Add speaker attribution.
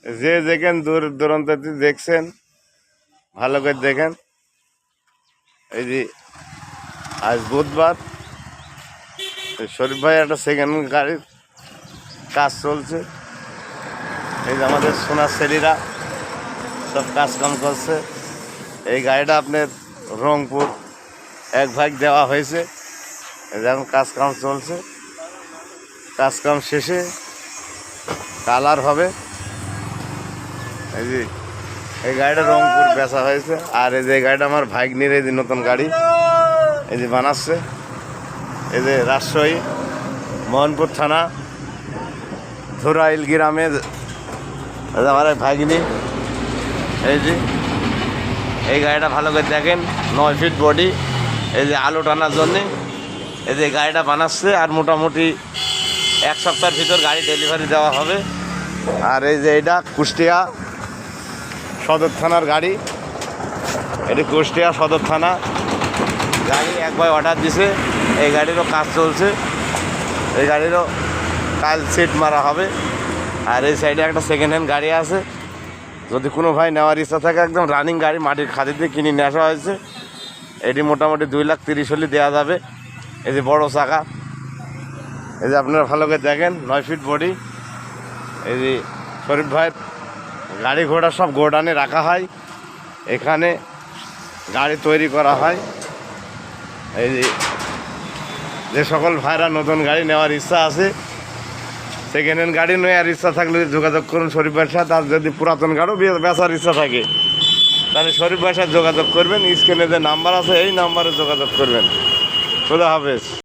Speaker 1: যে দেখেন দূর দূরান্ত দেখছেন, ভালো করে দেখেন। এই যে আজ বুধবার, শরীফ ভাই একটা সেকেন্ড গাড়ির কাজ চলছে। এই যে আমাদের সোনার ছেলেরা সব কাজকাম করছে। এই গাড়িটা আপনার রংপুর এক ভাগ দেওয়া হয়েছে। এখন কাজকাম চলছে, কাজকাম শেষে কালার হবে। এই যে এই গাড়িটা রংপুর বেচা হয়েছে। আর এই যে গাড়িটা আমার ভাগ্নির, এই যে নতুন গাড়ি এই যে বানাচ্ছে। এই যে রাজশাহী মোহনপুর থানা ধুরাইল গ্রামে আমার এক ভাগ্নি। এই যে এই গাড়িটা ভালো করে দেখেন, 9 ফিট বডি। এই যে আলু টানার জন্যে এই যে গাড়িটা বানাচ্ছে। আর মোটামুটি 1 সপ্তাহের ভিতর গাড়ি ডেলিভারি দেওয়া হবে। আর এই যে এটা কুষ্টিয়া সদর থানার গাড়ি, এটি কুষ্টিয়া সদর থানা গাড়ি একবার অর্ডার দিছে। এই গাড়িরও কাজ চলছে, এই গাড়িরও কাল সিট মারা হবে। আর এই সাইডে একটা সেকেন্ড হ্যান্ড গাড়ি আছে, যদি কোনো ভাই নেওয়ার ইচ্ছা থাকে একদম রানিং গাড়ি মাটির খাদি দিয়ে কিনে নিয়ে আসা হয়েছে। এটি মোটামুটি 2,30,000 হলে দেওয়া যাবে। এই যে বড় চাকা, এই যে আপনারা ভালো করে দেখেন, 9 ফিট বডি। এই যে শরীফ ভাইয়ের গাড়ি ঘোড়া সব গোডানে রাখা হয়, এখানে গাড়ি তৈরি করা হয়। এই যে সকল ভাইরা নতুন গাড়ি নেওয়ার ইচ্ছা আছে, সেকেন্ড হ্যান্ড গাড়ি নেওয়ার ইচ্ছা থাকলে যোগাযোগ করুন শরীফ ভাইয়ের সাথে। আর যদি পুরাতন গাড়িও বেচার ইচ্ছা থাকে তাহলে শরীফ ভাইয়ের সাথে যোগাযোগ করবেন। স্ক্রিনে যে নাম্বার আছে এই নাম্বারে যোগাযোগ করবেন। খোদা হাফেজ।